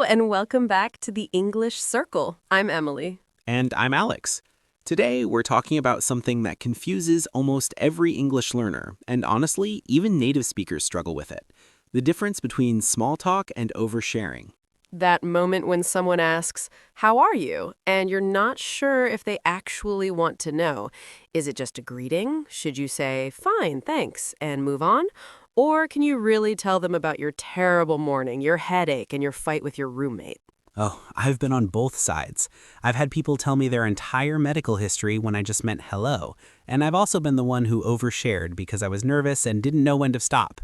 and welcome back to the English Circle. I'm Emily. And I'm Alex. Today, we're talking about something that confuses almost every English learner, and honestly, even native speakers struggle with it. The difference between small talk and oversharing. That moment when someone asks, "How are you?" and you're not sure if they actually want to know. Is it just a greeting? Should you say, "Fine, thanks," and move on? Or can you really tell them about your terrible morning, your headache, and your fight with your roommate? Oh, I've been on both sides. I've had people tell me their entire medical history when I just meant hello, and I've also been the one who overshared because I was nervous and didn't know when to stop.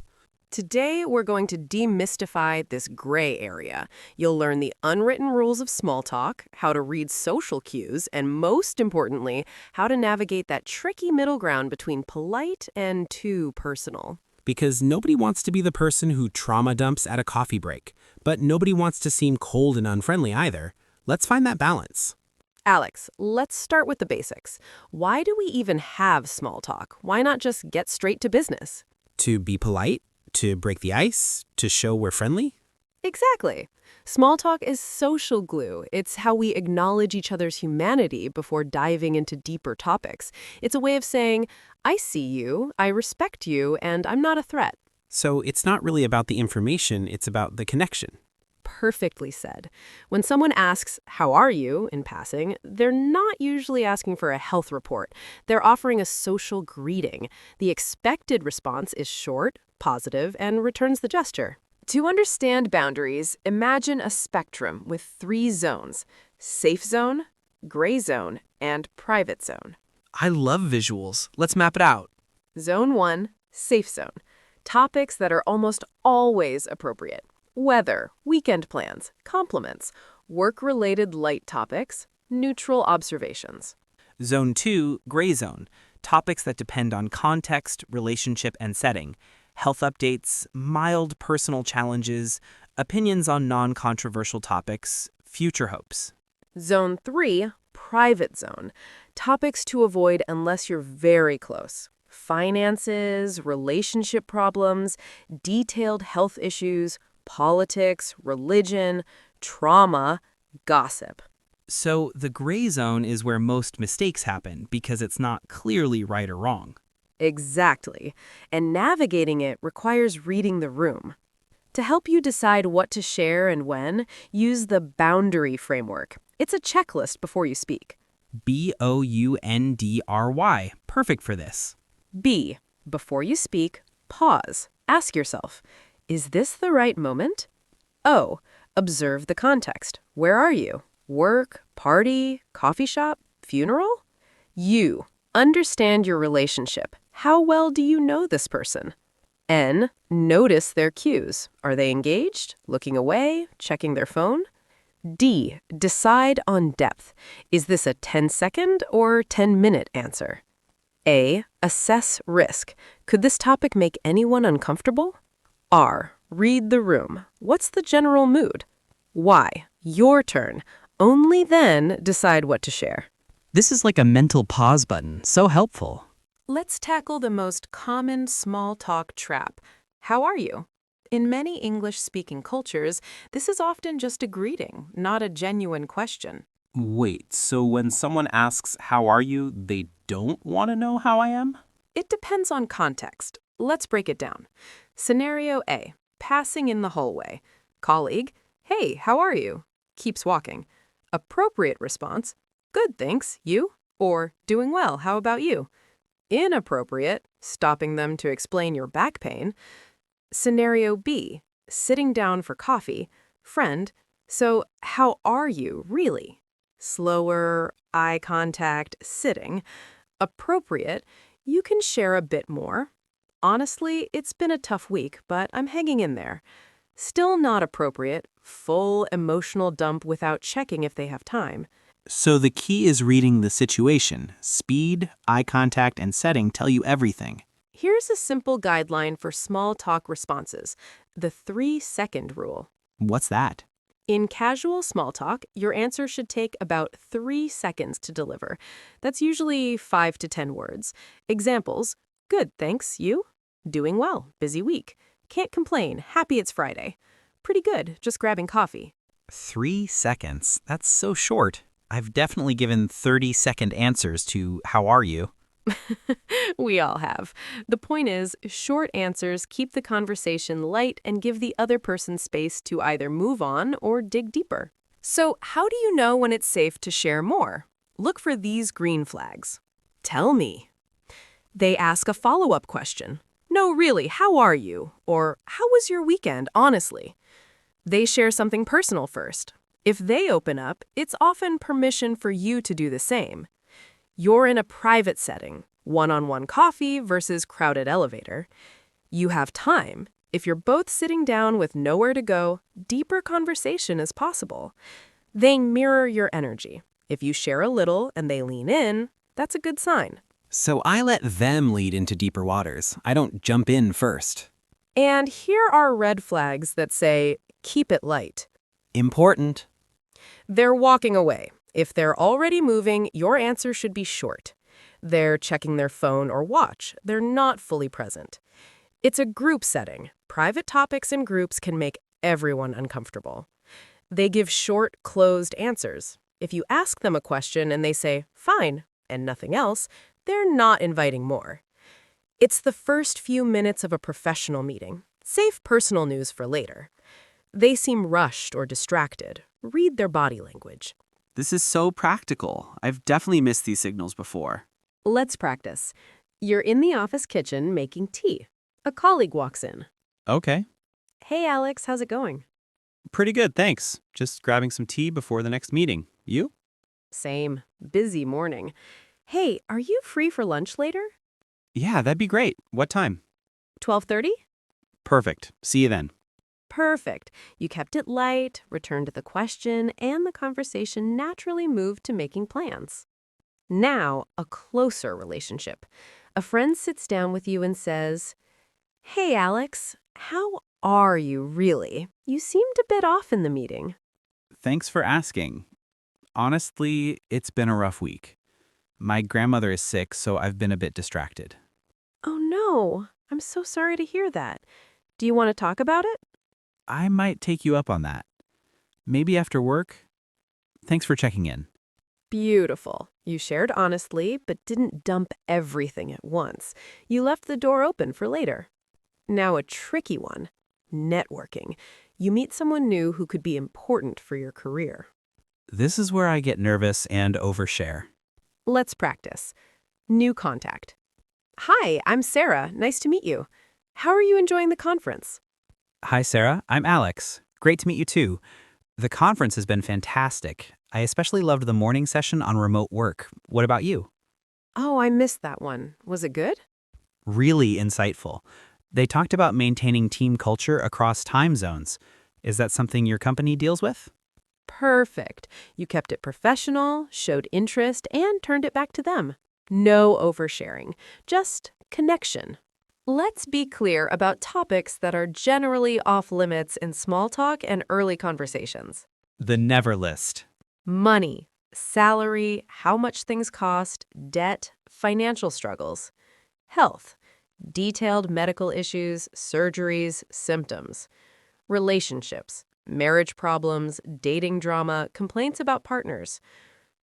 Today, we're going to demystify this gray area. You'll learn the unwritten rules of small talk, how to read social cues, and most importantly, how to navigate that tricky middle ground between polite and too personal. Because nobody wants to be the person who trauma dumps at a coffee break, but nobody wants to seem cold and unfriendly either. Let's find that balance. Alex, let's start with the basics. Why do we even have small talk? Why not just get straight to business? To be polite, to break the ice, to show we're friendly. Exactly. Small talk is social glue. It's how we acknowledge each other's humanity before diving into deeper topics. It's a way of saying, "I see you, I respect you, and I'm not a threat." So it's not really about the information, it's about the connection. Perfectly said. When someone asks, "How are you?" in passing, they're not usually asking for a health report. They're offering a social greeting. The expected response is short, positive, and returns the gesture. To understand boundaries, imagine a spectrum with 3 zones: safe zone, gray zone, and private zone. I love visuals. Let's map it out. Zone 1, safe zone. Topics that are almost always appropriate. Weather, weekend plans, compliments, work-related light topics, neutral observations. Zone 2, gray zone. Topics that depend on context, relationship, and setting. Health updates, mild personal challenges, opinions on non-controversial topics, future hopes. Zone 3, private zone. Topics to avoid unless you're very close. Finances, relationship problems, detailed health issues, politics, religion, trauma, gossip. So the gray zone is where most mistakes happen because it's not clearly right or wrong. Exactly. And navigating it requires reading the room. To help you decide what to share and when, use the boundary framework. It's a checklist before you speak. B.O.U.N.D.A.R.Y. Perfect for this. B. Before you speak, pause. Ask yourself, is this the right moment? O. Observe the context. Where are you? Work, party, coffee shop, funeral? U. Understand your relationship. How well do you know this person? N. Notice their cues. Are they engaged, looking away, checking their phone? D. Decide on depth. Is this a 10-second or 10-minute answer? A. Assess risk. Could this topic make anyone uncomfortable? R. Read the room. What's the general mood? Y. Your turn. Only then decide what to share. This is like a mental pause button, so helpful. Let's tackle the most common small talk trap. How are you? In many English-speaking cultures, this is often just a greeting, not a genuine question. Wait, so when someone asks, "How are you?" they don't want to know how I am? It depends on context. Let's break it down. Scenario A, passing in the hallway. Colleague, "Hey, how are you?" Keeps walking. Appropriate response, "Good, thanks. You?" Or, "Doing well. How about you?" Inappropriate, stopping them to explain your back pain. Scenario B, sitting down for coffee. Friend, "So, how are you, really?" Slower, eye contact, sitting. Appropriate, you can share a bit more. "Honestly, it's been a tough week, but I'm hanging in there." Still not appropriate, full emotional dump without checking if they have time. So the key is reading the situation. Speed, eye contact, and setting tell you everything. Here's a simple guideline for small talk responses, the 3-second rule. What's that? In casual small talk, your answer should take about 3 seconds to deliver. That's usually 5 to 10 words. Examples, "Good, thanks. You?" "Doing well. Busy week." "Can't complain. Happy it's Friday." "Pretty good. Just grabbing coffee." 3 seconds. That's so short. I've definitely given 30-second answers to "How are you?" We all have. The point is, short answers keep the conversation light and give the other person space to either move on or dig deeper. So, how do you know when it's safe to share more? Look for these green flags. Tell me. They ask a follow-up question. No, really, how are you? Or, how was your weekend, honestly? They share something personal first. If they open up, it's often permission for you to do the same. You're in a private setting, one-on-one coffee versus crowded elevator. You have time. If you're both sitting down with nowhere to go, deeper conversation is possible. They mirror your energy. If you share a little and they lean in, that's a good sign. So I let them lead into deeper waters. I don't jump in first. And here are red flags that say, keep it light. Important. They're walking away. If they're already moving, your answer should be short. They're checking their phone or watch. They're not fully present. It's a group setting. Private topics in groups can make everyone uncomfortable. They give short, closed answers. If you ask them a question and they say, fine, and nothing else, they're not inviting more. It's the first few minutes of a professional meeting. Save personal news for later. They seem rushed or distracted. Read their body language. This is so practical. I've definitely missed these signals before. Let's practice. You're in the office kitchen making tea. A colleague walks in. Okay. Hey, Alex, how's it going? Pretty good, thanks. Just grabbing some tea before the next meeting. You? Same. Busy morning. Hey, are you free for lunch later? Yeah, that'd be great. What time? 12:30? Perfect. See you then. Perfect. You kept it light, returned to the question, and the conversation naturally moved to making plans. Now, a closer relationship. A friend sits down with you and says, hey, Alex, how are you really? You seemed a bit off in the meeting. Thanks for asking. Honestly, it's been a rough week. My grandmother is sick, so I've been a bit distracted. Oh, no. I'm so sorry to hear that. Do you want to talk about it? I might take you up on that. Maybe after work? Thanks for checking in. Beautiful. You shared honestly, but didn't dump everything at once. You left the door open for later. Now a tricky one. Networking. You meet someone new who could be important for your career. This is where I get nervous and overshare. Let's practice. New contact. Hi, I'm Sarah. Nice to meet you. How are you enjoying the conference? Hi, Sarah. I'm Alex. Great to meet you too. The conference has been fantastic. I especially loved the morning session on remote work. What about you? Oh, I missed that one. Was it good? Really insightful. They talked about maintaining team culture across time zones. Is that something your company deals with? Perfect. You kept it professional, showed interest, and turned it back to them. No oversharing, just connection. Let's be clear about topics that are generally off limits in small talk and early conversations. The never list. Money, salary, how much things cost, debt, financial struggles. Health, detailed medical issues, surgeries, symptoms. Relationships, marriage problems, dating drama, complaints about partners.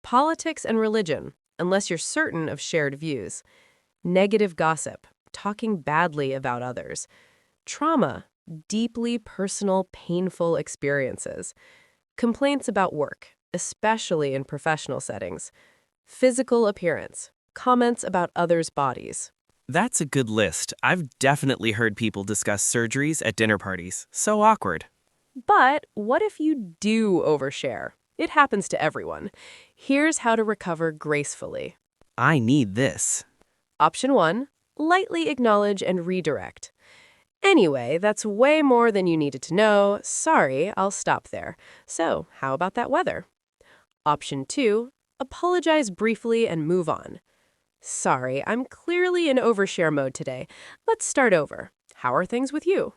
Politics and religion, unless you're certain of shared views. Negative gossip, talking badly about others. Trauma, deeply personal, painful experiences. Complaints about work, especially in professional settings. Physical appearance, comments about others' bodies. That's a good list. I've definitely heard people discuss surgeries at dinner parties. So awkward. But what if you do overshare? It happens to everyone. Here's how to recover gracefully. I need this. Option 1, lightly acknowledge and redirect. Anyway, that's way more than you needed to know. Sorry, I'll stop there. So, how about that weather? Option 2, apologize briefly and move on. Sorry, I'm clearly in overshare mode today. Let's start over. How are things with you?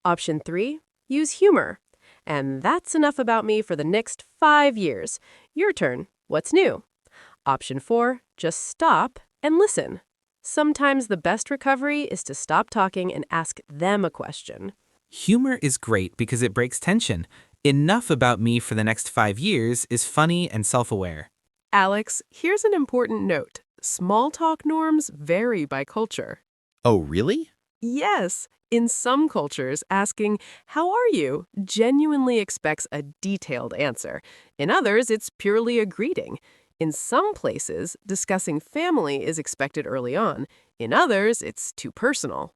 Option 3, use humor. And that's enough about me for the next 5 years. Your turn. What's new? Option 4, just stop and listen. Sometimes the best recovery is to stop talking and ask them a question. Humor is great because it breaks tension. Enough about me for the next 5 years is funny and self-aware. Alex, here's an important note. Small talk norms vary by culture. Oh, really? Yes, in some cultures, asking, "How are you?" genuinely expects a detailed answer. In others, it's purely a greeting. In some places, discussing family is expected early on. In others, it's too personal.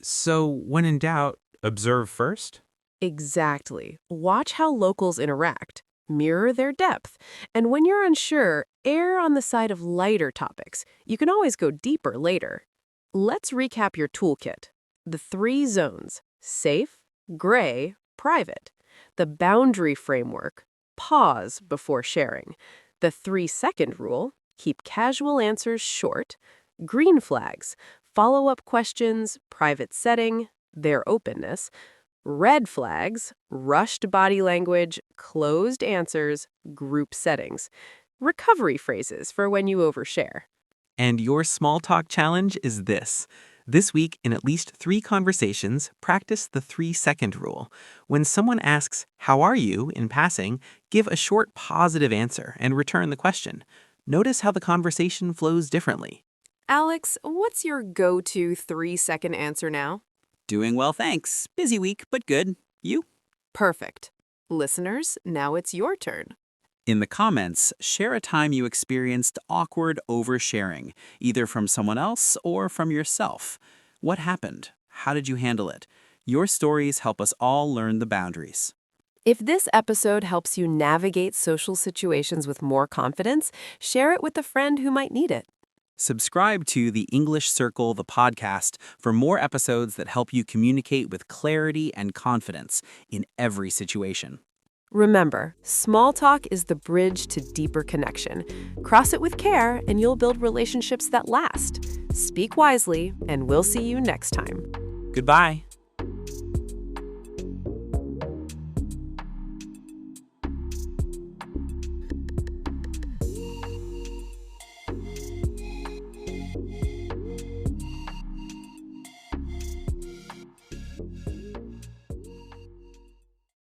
So, when in doubt, observe first? Exactly. Watch how locals interact. Mirror their depth. And when you're unsure, err on the side of lighter topics. You can always go deeper later. Let's recap your toolkit. The 3 zones: safe, gray, private. The boundary framework: pause before sharing. The 3-second rule: keep casual answers short. Green flags: follow-up questions, private setting, their openness. Red flags: rushed body language, closed answers, group settings. Recovery phrases for when you overshare. And your small talk challenge is this. This week, in at least 3 conversations, practice the 3-second rule. When someone asks, "How are you?" in passing, give a short positive answer and return the question. Notice how the conversation flows differently. Alex, what's your go-to 3-second answer now? Doing well, thanks. Busy week, but good. You? Perfect. Listeners, now it's your turn. In the comments, share a time you experienced awkward oversharing, either from someone else or from yourself. What happened? How did you handle it? Your stories help us all learn the boundaries. If this episode helps you navigate social situations with more confidence, share it with a friend who might need it. Subscribe to the English Circle, the podcast, for more episodes that help you communicate with clarity and confidence in every situation. Remember, small talk is the bridge to deeper connection. Cross it with care, and you'll build relationships that last. Speak wisely, and we'll see you next time. Goodbye.